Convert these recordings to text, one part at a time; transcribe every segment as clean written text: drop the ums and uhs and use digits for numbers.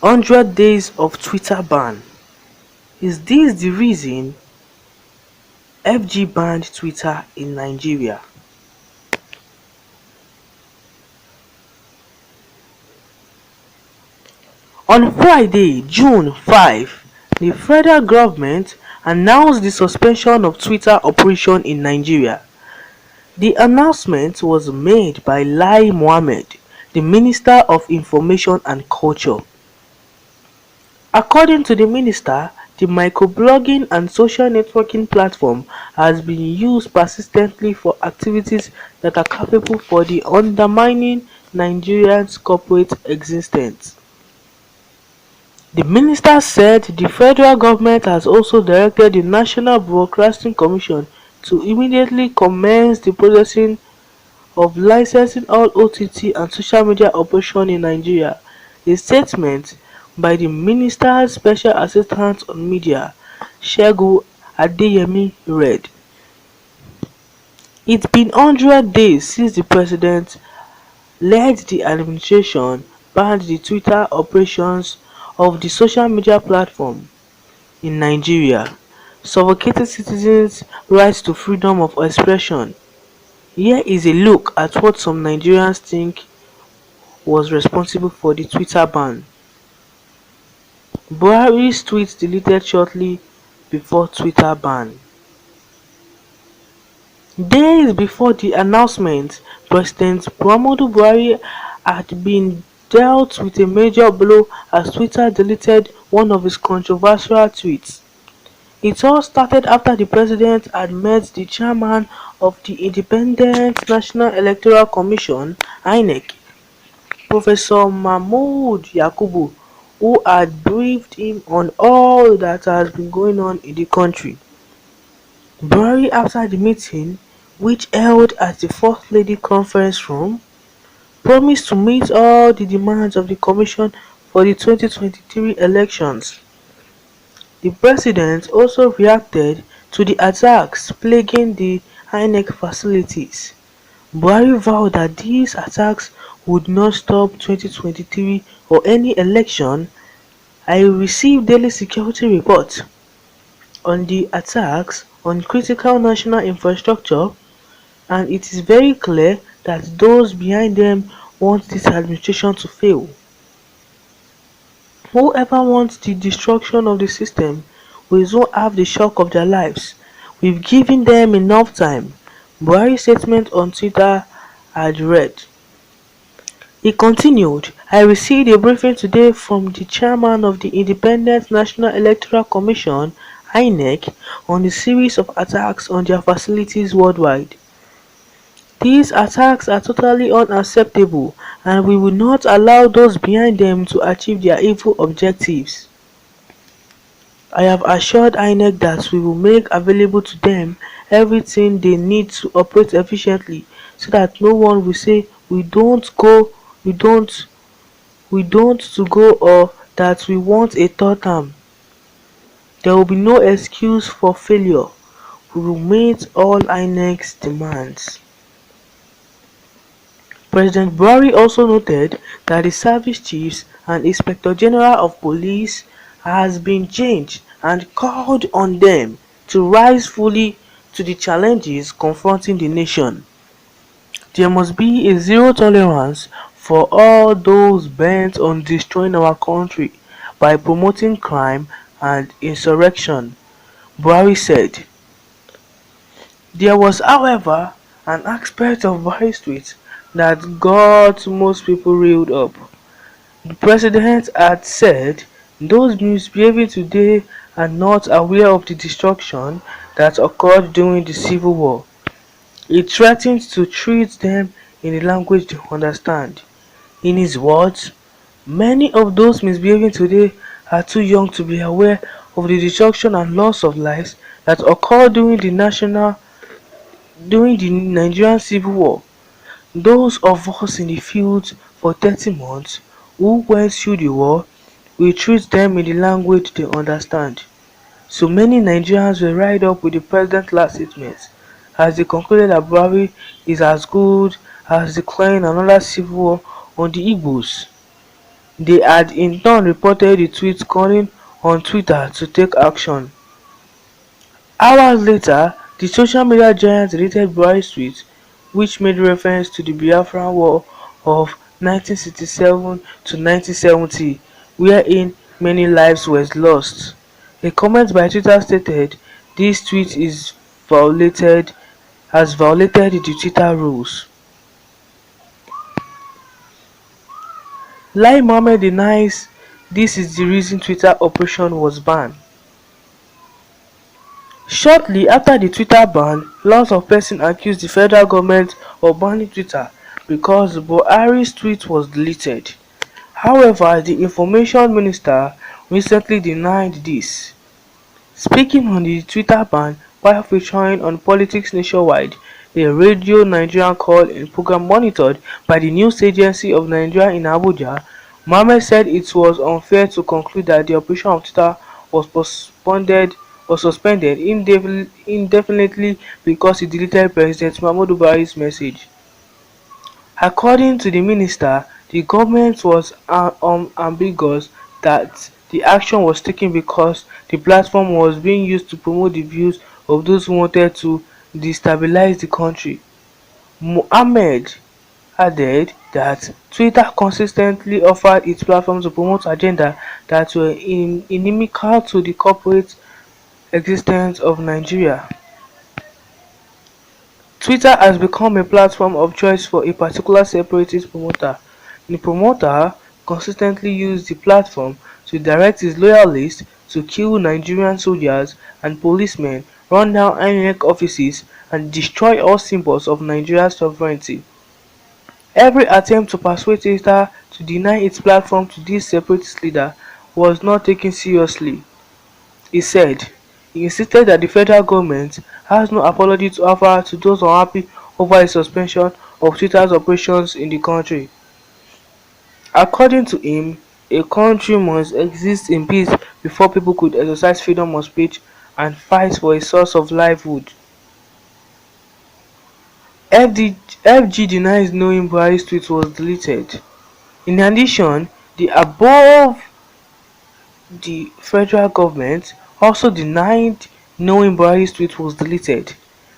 100 days of Twitter ban. Is this the reason FG banned Twitter in Nigeria? On Friday, June 5, the federal government announced the suspension of Twitter operation in Nigeria. The announcement was made by Lai Mohammed, the Minister of Information and Culture. According to the minister, the microblogging and social networking platform has been used persistently for activities that are capable for the undermining Nigeria's corporate existence. The minister said the federal government has also directed the National Broadcasting Commission to immediately commence the processing of licensing all OTT and social media operations in Nigeria. A statement by the minister's special assistant on media, Segun Adeyemi, read: "It's been 100 days since the president led the administration banned the Twitter operations of the social media platform in Nigeria, suffocating citizens' rights to freedom of expression. Here is a look at what some Nigerians think was responsible for the Twitter ban. Buhari's tweet deleted shortly before Twitter ban. Days before the announcement, President Muhammadu Buhari had been dealt with a major blow as Twitter deleted one of his controversial tweets. It all started after the president had met the chairman of the Independent National Electoral Commission (INEC), Professor Mahmood Yakubu, who had briefed him on all that has been going on in the country. Buhari, after the meeting, which held at the First Lady Conference Room, promised to meet all the demands of the Commission for the 2023 elections. The president also reacted to the attacks plaguing the INEC facilities. Buhari vowed that these attacks would not stop 2023 or any election. "I received daily security reports on the attacks on critical national infrastructure, and it is very clear that those behind them want this administration to fail. Whoever wants the destruction of the system will soon have the shock of their lives. We've given them enough time," Buhari's statement on Twitter had read. He continued, "I received a briefing today from the chairman of the Independent National Electoral Commission (INEC) on the series of attacks on their facilities worldwide. These attacks are totally unacceptable, and we will not allow those behind them to achieve their evil objectives. I have assured INEC that we will make available to them everything they need to operate efficiently so that no one will say we don't we don't to go or that we want a third term. There will be no excuse for failure. We will meet all INEC's demands." President Buhari also noted that the service chiefs and Inspector General of Police has been changed and called on them to rise fully to the challenges confronting the nation. There must be a zero tolerance for all those bent on destroying our country by promoting crime and insurrection, Buhari said. There was, however, an aspect of Buhari's tweet that got most people riled up. The president had said those misbehaving today are not aware of the destruction that occurred during the Civil War. He threatened to treat them in a language they understand. In his words, "Many of those misbehaving today are too young to be aware of the destruction and loss of lives that occurred during the Nigerian Civil War. Those of us in the field for 30 months who went through the war will treat them in the language they understand." So many Nigerians were riled up with the president's last statement as they concluded that Buhari is as good as declaring another civil war on the Igbos. They had in turn reported the tweet calling on Twitter to take action. Hours later, the social media giant deleted Buhari's tweet, which made reference to the Biafran War of 1967 to 1970, wherein many lives were lost. A comment by Twitter stated, "This tweet is violated has violated the Twitter rules." Lai Mohammed denies this is the reason Twitter operation was banned. Shortly after the Twitter ban, lots of persons accused the federal government of banning Twitter because Buhari's tweet was deleted. However, the information minister recently denied this. Speaking on the Twitter ban while featuring on Politics Nationwide, a Radio Nigeria call-in program monitored by the news agency of Nigeria in Abuja, Mohammed said it was unfair to conclude that the operation of Twitter was suspended indefinitely because it deleted President Muhammadu Buhari's message. According to the minister, the government was unambiguous that the action was taken because the platform was being used to promote the views of those who wanted to destabilize the country. Mohammed added that Twitter consistently offered its platform to promote agendas that were inimical to the corporate existence of Nigeria. Twitter has become a platform of choice for a particular separatist promoter. The promoter consistently used the platform to direct his loyalists to kill Nigerian soldiers and policemen, run down INEC offices, and destroy all symbols of Nigeria's sovereignty. Every attempt to persuade Twitter to deny its platform to this separatist leader was not taken seriously, he said. He insisted that the federal government has no apology to offer to those unhappy over the suspension of Twitter's operations in the country. According to him, a country must exist in peace before people could exercise freedom of speech and fight for a source of livelihood. FG denies knowing Buhari's tweet was deleted. In addition, the federal government also denied knowing Buhari's tweet was deleted.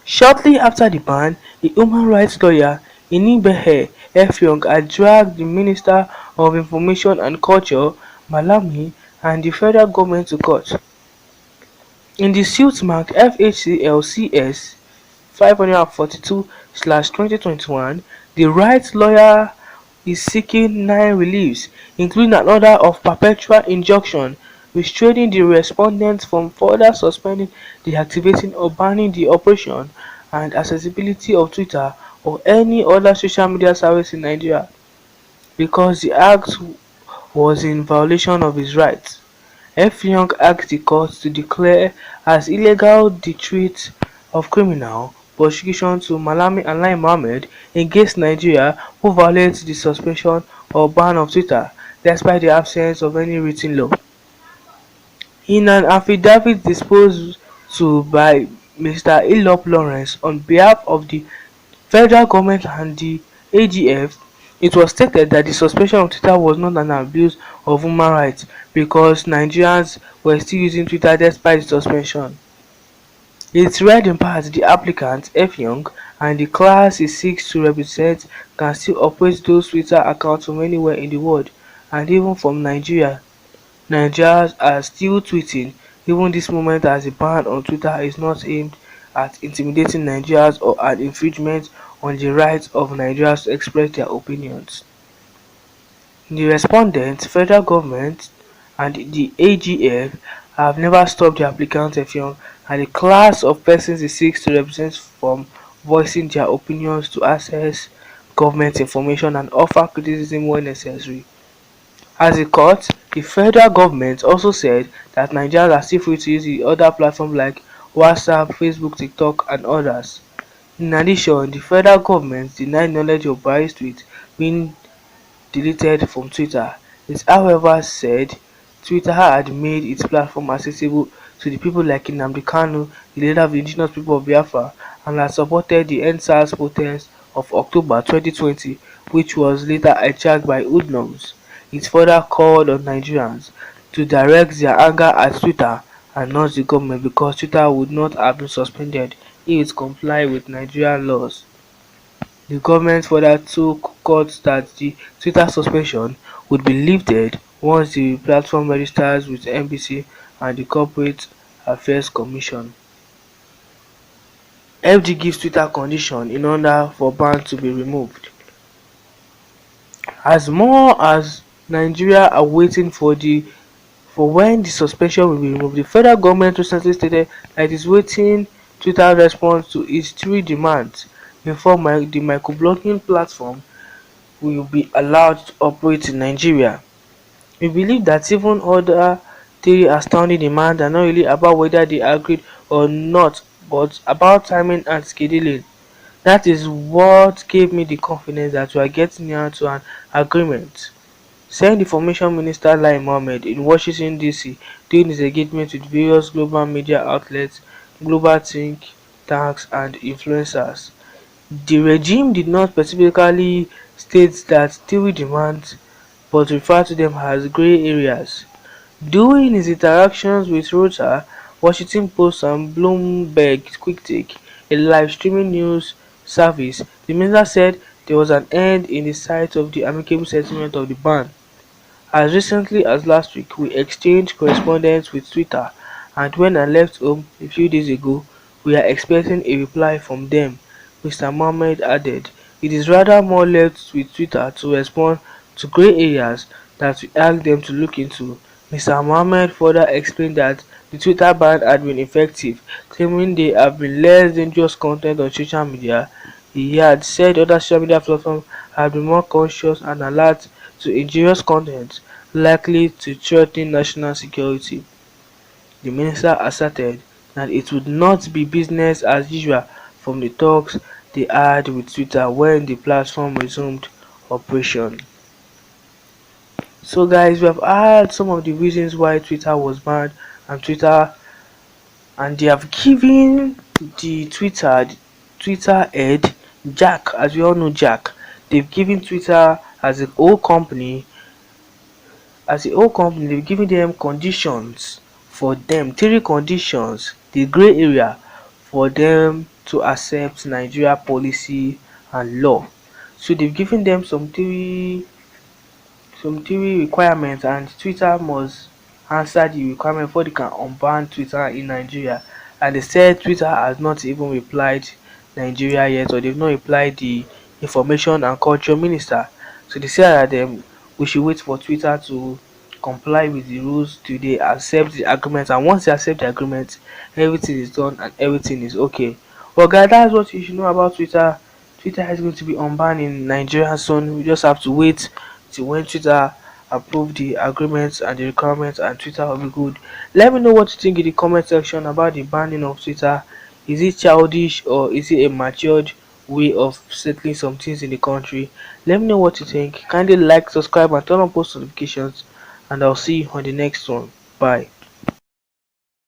Shortly after the ban, a human rights lawyer, Inibehe Effiong, had dragged the Minister of Information and Culture, Malami, and the federal government to court. In the suit marked FHCL-CS 542/2021, the rights lawyer is seeking 9 reliefs, including an order of perpetual injunction restraining the respondents from further suspending, deactivating or banning the operation and accessibility of Twitter or any other social media service in Nigeria, because the act was in violation of his rights. Effiong asked the court to declare as illegal the threat of criminal prosecution to Malami and Lai Mohammed against Nigeria who violates the suspension or ban of Twitter, despite the absence of any written law. In an affidavit disposed to by Mr. Elop Lawrence on behalf of the federal government and the AGF, it was stated that the suspension of Twitter was not an abuse of human rights because Nigerians were still using Twitter despite the suspension. It read in part the applicant, Effiong, and the class he seeks to represent can still operate those Twitter accounts from anywhere in the world, and even from Nigeria. Nigerians are still tweeting even this moment, as the ban on Twitter is not aimed at intimidating Nigerians or an infringement on the rights of Nigerians to express their opinions. The respondent, federal government, and the AGF have never stopped the applicant Effiong and the class of persons he seeks to represent from voicing their opinions to access government information and offer criticism when necessary. As a court, the federal government also said that Nigerians are still free to use the other platforms like WhatsApp, Facebook, TikTok, and others. In addition, the federal government denied knowledge of Buhari's tweet being deleted from Twitter. It however said Twitter had made its platform accessible to the people like Nnamdi Kanu, the leader of the indigenous people of Biafra, and had supported the EndSARS protest of October 2020, which was later hijacked by hoodlums. It further called on Nigerians to direct their anger at Twitter and not the government because Twitter would not have been suspended if it complied with Nigerian laws. The government further took court that the Twitter suspension would be lifted once the platform registers with NBC and the Corporate Affairs Commission. FG gives Twitter condition in order for ban to be removed. As more as Nigeria are waiting for when the suspension will be removed, the federal government recently stated that it is waiting Twitter's response to its three demands before the microblogging platform will be allowed to operate in Nigeria. We believe that even other three astounding demands are not really about whether they agreed or not, but about timing and scheduling. That is what gave me the confidence that we are getting near to an agreement, said Information Minister Lai Mohammed in Washington DC during his engagement with various global media outlets, global think tanks and influencers. The regime did not specifically state that three demands, but referred to them as grey areas. During his interactions with Reuters, Washington Post and Bloomberg Quicktake, a live streaming news service, the minister said there was an end in sight of the amicable settlement of the ban. As recently as last week, we exchanged correspondence with Twitter, and when I left home a few days ago, we are expecting a reply from them, Mr. Mohammed added. It is rather more left with Twitter to respond to grey areas that we asked them to look into. Mr. Mohammed further explained that the Twitter ban had been effective, claiming there have been less dangerous content on social media. He had said other social media platforms have been more conscious and alert to injurious content likely to threaten national security. The minister asserted that it would not be business as usual from the talks they had with Twitter when the platform resumed operation. So guys, we have heard some of the reasons why Twitter was banned and they have given the Twitter head Jack, as we all know Jack. They've given Twitter as a whole company, they've given them conditions for them, three conditions, the grey area for them to accept Nigeria policy and law. So they've given them some three requirements, and Twitter must answer the requirement before they can unban Twitter in Nigeria. And they said Twitter has not even replied Nigeria yet, or they've not replied the information and culture minister. So they said that we should wait for Twitter to comply with the rules till they accept the agreement, and once they accept the agreement, everything is done and everything is okay. Well guys, that's what you should know about Twitter. Twitter is going to be unbanned in Nigeria soon. We just have to wait till when Twitter approve the agreements and the requirements, and Twitter will be good. Let me know what you think in the comment section about the banning of Twitter. Is it childish or is it a matured way of settling some things in the country? Let me know what you think. Kindly like, subscribe and turn on post notifications, and I'll see you on the next one. Bye.